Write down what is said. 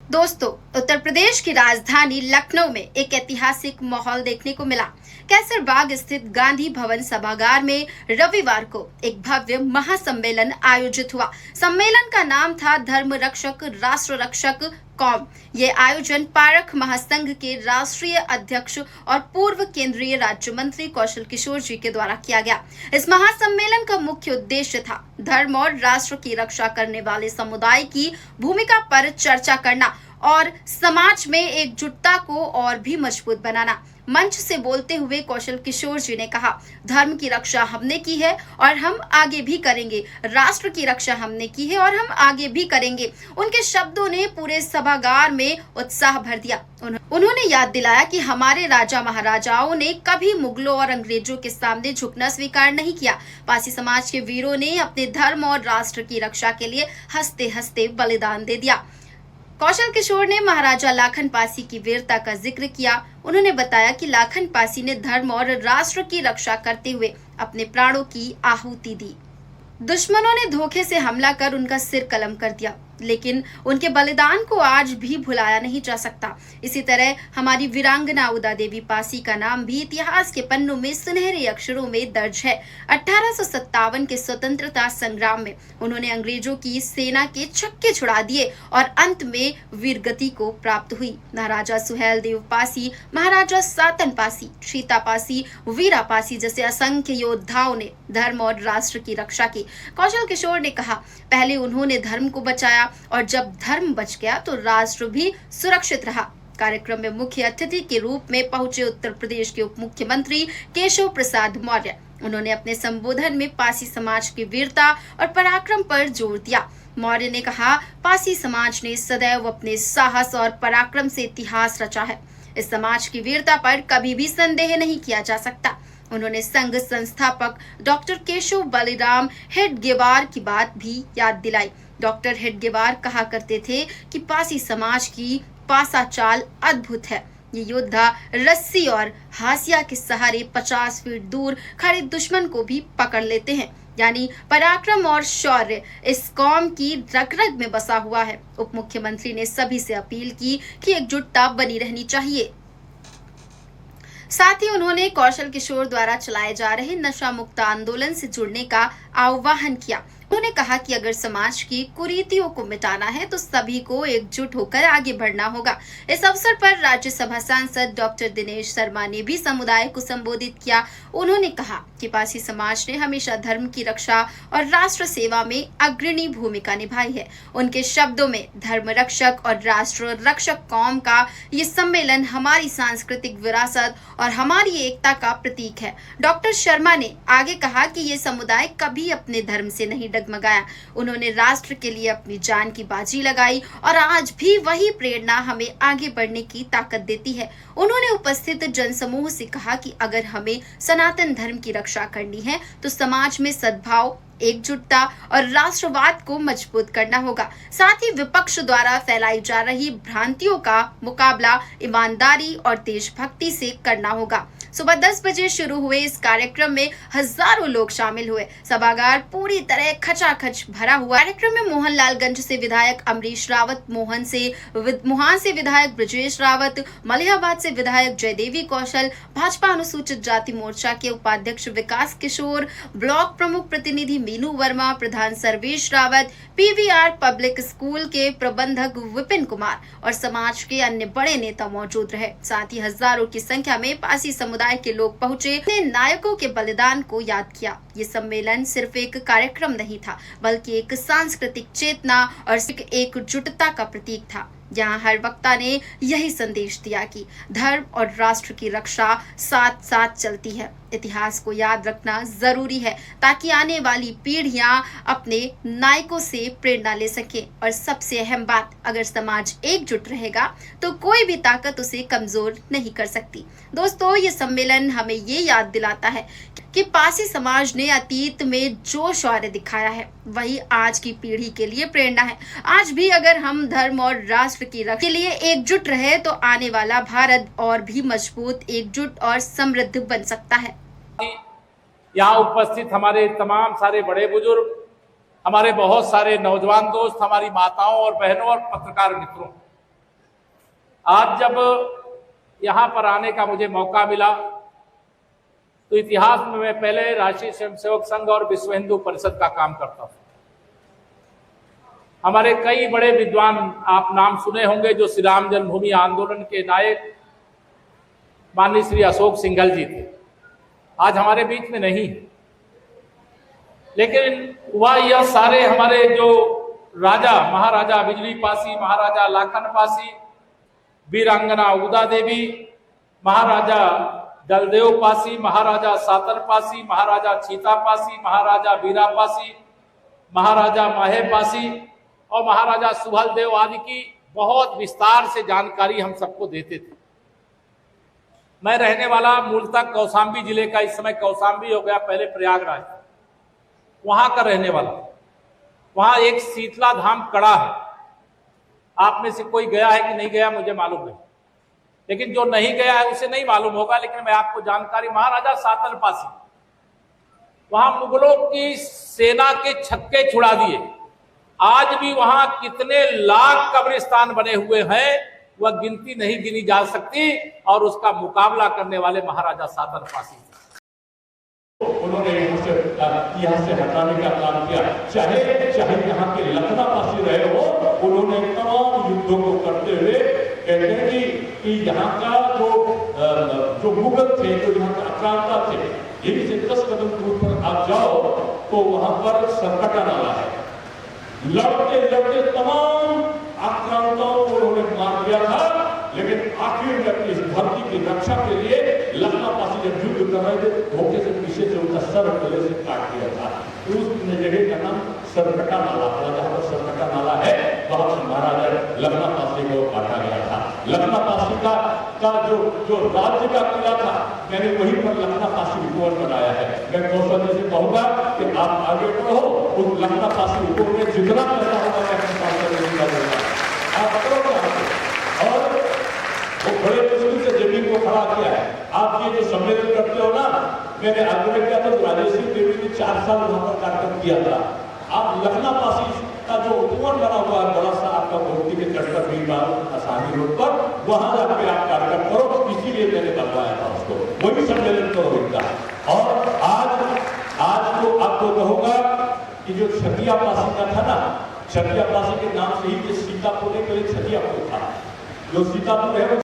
दोस्तों, उत्तर प्रदेश की राजधानी लखनऊ में एक ऐतिहासिक माहौल देखने को मिला। कैसर बाग स्थित गांधी भवन सभागार में रविवार को एक भव्य महासम्मेलन आयोजित हुआ। सम्मेलन का नाम था धर्म रक्षक राष्ट्र रक्षक कौम। ये आयोजन पारख महासंघ के राष्ट्रीय अध्यक्ष और पूर्व केंद्रीय राज्य मंत्री कौशल किशोर जी के द्वारा किया गया। इस महासम्मेलन का मुख्य उद्देश्य था धर्म और राष्ट्र की रक्षा करने वाले समुदाय की भूमिका पर चर्चा करना और समाज में एकजुटता को और भी मजबूत बनाना। मंच से बोलते हुए कौशल किशोर जी ने कहा, धर्म की रक्षा हमने की है और हम आगे भी करेंगे। राष्ट्र की रक्षा हमने की है और हम आगे भी करेंगे। उनके शब्दों ने पूरे सभागार में उत्साह भर दिया। उन्होंने याद दिलाया कि हमारे राजा महाराजाओं ने कभी मुगलों और अंग्रेजों के सामने झुकना स्वीकार नहीं किया। पासी समाज के वीरों ने अपने धर्म और राष्ट्र की रक्षा के लिए हंसते हंसते बलिदान दे दिया। कौशल किशोर ने महाराजा लाखन पासी की वीरता का जिक्र किया। उन्होंने बताया कि लाखन पासी ने धर्म और राष्ट्र की रक्षा करते हुए अपने प्राणों की आहुति दी। दुश्मनों ने धोखे से हमला कर उनका सिर कलम कर दिया, लेकिन उनके बलिदान को आज भी भुलाया नहीं जा सकता। इसी तरह हमारी वीरांगना उदा देवी पासी का नाम भी इतिहास के पन्नों में सुनहरे अक्षरों में दर्ज है। 1857 के स्वतंत्रता संग्राम में उन्होंने अंग्रेजों की सेना के छक्के छुड़ा दिए और अंत में वीरगति को प्राप्त हुई। महाराजा सुहेल देव पासी, महाराजा सातन पासी, सीता पासी, वीरा पासी जैसे असंख्य योद्धाओं ने धर्म और राष्ट्र की रक्षा की। कौशल किशोर ने कहा, पहले उन्होंने धर्म को बचाया और जब धर्म बच गया तो राष्ट्र भी सुरक्षित रहा। कार्यक्रम में मुख्य अतिथि के रूप में पहुंचे उत्तर प्रदेश के उप मुख्यमंत्री केशव प्रसाद मौर्य। उन्होंने अपने संबोधन में पासी समाज की वीरता और पराक्रम पर जोर दिया। मौर्य ने कहा, पासी समाज ने सदैव अपने साहस और पराक्रम से इतिहास रचा है। इस समाज की वीरता पर कभी भी संदेह नहीं किया जा सकता। उन्होंने संघ संस्थापक डॉक्टर केशव बलिराम हेडगेवार की बात भी याद दिलाई। डॉक्टर हेडगेवार कहा करते थे कि पासी समाज की पासा चाल अद्भुत है। ये योद्धा रस्सी और हाशिया के सहारे 50 फीट दूर खड़े दुश्मन को भी पकड़ लेते हैं। यानी पराक्रम और शौर्य इस कौम की रग रग में बसा हुआ है। उप मुख्यमंत्री ने सभी से अपील की कि एकजुटता बनी रहनी चाहिए। साथ ही उन्होंने कौशल किशोर द्वारा चलाए जा रहे नशा मुक्त आंदोलन से जुड़ने का आह्वान किया। उन्होंने कहा कि अगर समाज की कुरीतियों को मिटाना है तो सभी को एकजुट होकर आगे बढ़ना होगा। इस अवसर पर राज्यसभा सांसद डॉक्टर दिनेश शर्मा ने भी समुदाय को संबोधित किया। उन्होंने कहा कि पासी समाज ने हमेशा धर्म की रक्षा और राष्ट्र सेवा में अग्रणी भूमिका निभाई है। उनके शब्दों में धर्म रक्षक और राष्ट्र रक्षक कौम का ये सम्मेलन हमारी सांस्कृतिक विरासत और हमारी एकता का प्रतीक है। डॉक्टर शर्मा ने आगे कहा कि ये समुदाय कभी अपने धर्म से नहीं डगमगाया। उन्होंने राष्ट्र के लिए अपनी जान की बाजी लगाई और आज भी वही प्रेरणा हमें आगे बढ़ने की ताकत देती है। उन्होंने उपस्थित जनसमूह से कहा कि अगर हमें सनातन धर्म की रक्षा करनी है तो समाज में सद्भाव, एकजुटता और राष्ट्रवाद को मजबूत करना होगा। साथ ही विपक्ष द्वारा फैलाई जा रही भ्रांतियों का मुकाबला ईमानदारी और देशभक्ति से करना होगा। सुबह 10 बजे शुरू हुए इस कार्यक्रम में हजारों लोग शामिल हुए। सभागार पूरी तरह खचाखच भरा हुआ। कार्यक्रम में मोहनलालगंज से विधायक अमरीश रावत, मोहन से विधायक ब्रजेश रावत, मलिहाबाद से विधायक जयदेवी कौशल, भाजपा अनुसूचित जाति मोर्चा के उपाध्यक्ष विकास किशोर, ब्लॉक प्रमुख प्रतिनिधि मीनू वर्मा, प्रधान Sarvesh Rawat, PVR public school के प्रबंधक विपिन कुमार और समाज के अन्य बड़े नेता मौजूद रहे। साथ ही हजारों की संख्या में पासी समुदाय के लोग पहुंचे, नायकों के बलिदान को याद किया। ये सम्मेलन सिर्फ एक कार्यक्रम नहीं था, बल्कि एक सांस्कृतिक चेतना और एकजुटता का प्रतीक था। जहां हर वक्ता ने यही संदेश दिया कि धर्म और राष्ट्र की रक्षा साथ साथ चलती है। इतिहास को याद रखना जरूरी है ताकि आने वाली पीढ़ियां अपने नायकों से प्रेरणा ले सके। और सबसे अहम बात, अगर समाज एकजुट रहेगा तो कोई भी ताकत उसे कमजोर नहीं कर सकती। दोस्तों, ये सम्मेलन हमें ये याद दिलाता है कि पासी समाज ने अतीत में जो शौर्य दिखाया है वही आज की पीढ़ी के लिए प्रेरणा है। आज भी अगर हम धर्म और राष्ट्र की रक्षा के लिए एकजुट रहे तो आने वाला भारत और भी मजबूत, एकजुट और समृद्ध बन सकता है। यहाँ उपस्थित हमारे तमाम सारे बड़े बुजुर्ग, हमारे बहुत सारे नौजवान दोस्त, हमारी माताओं और बहनों और पत्रकार मित्रों, आज जब यहाँ पर आने का मुझे मौका मिला तो इतिहास में मैं पहले राष्ट्रीय स्वयंसेवक संघ और विश्व हिंदू परिषद का काम करता हूँ। हमारे कई बड़े विद्वान आप नाम सुने होंगे जो श्री राम जन्मभूमि आंदोलन के नायक माननीय श्री अशोक सिंघल जी थे, आज हमारे बीच में नहीं, लेकिन वह यह सारे हमारे जो राजा महाराजा बिजली पासी, महाराजा लाखन पासी, वीरांगना उदा देवी, महाराजा दलदेव पासी, महाराजा सातर पासी, महाराजा चीता पासी, महाराजा बीरा पासी, महाराजा माहे पासी और महाराजा सुभल देव आदि की बहुत विस्तार से जानकारी हम सबको देते थे। मैं रहने वाला मूलतः कौशाम्बी जिले का, इस समय कौशाम्बी हो गया, पहले प्रयागराज, वहां का रहने वाला। वहां एक शीतला धाम कड़ा है, आप में से कोई गया है कि नहीं गया मुझे मालूम नहीं, लेकिन जो नहीं गया है उसे नहीं मालूम होगा, लेकिन मैं आपको जानकारी, महाराजा सातर पासी वहां मुगलों की सेना के छक्के छुड़ा दिए। आज भी वहां कितने लाख कब्रिस्तान बने हुए हैं वह गिनती नहीं गिनी जा सकती, और उसका मुकाबला करने वाले महाराजा सातर पासी उन्होंने यहाँ से हटाने का काम किया। चाहे यहाँ के लखना पासी रहे हो, उन्होंने तमाम युद्धों को करते हुए कहते हैं कि यहाँ का जो मुगल थे, जो यहाँ के आक्रांता थे, यही से 10 कदम दूर पर आप जाओ तो वहां पर सरकटा नाला है। लड़ते लड़ते तमाम आक्रांताओं को उन्होंने मार दिया था, लेकिन आखिर में अपनी इस धरती की रक्षा के लिए लखना पासी जब युद्ध कर रहे थे, धोखे से पीछे से उनका सर गले से काट दिया था। उस जगह का नाम सरकटा नाला था। जहाँ पर सरकटा नाला है वहां से महाराजा लखना पासी को काटा गया था। लखना पासी का जो राज्य का किला था, मैंने वहीं पर लखना पासी उपवन बनाया है। मैं कौशल जी से कहूंगा कि आप आगे बढ़ो, उस लखना पासी उपवन में जितना पैसा होगा आप करो, और वो बड़े मुश्किल से जमीन को खड़ा किया है। आप ये जो सम्मेलन करते हो ना, मैंने आग्रह किया था, राजेश्वरी देवी ने 4 साल वहां पर कार्यक्रम किया था। आप लखना पासी का जो उपवन बना हुआ है बड़ा सा, आपका मूर्ति के तट पर भी आसानी रोड पर, वहां जाकर आप कार्यक्रम करो, इसीलिए मैंने बनवाया था उसको, वही सम्मेलन करो इनका। और आज तो आपको कहूंगा कि जो छतिया पासी का था ना, छतिया पासी के नाम से ही सीतापुर के लिए छतियापुर था। जो सीतापुर है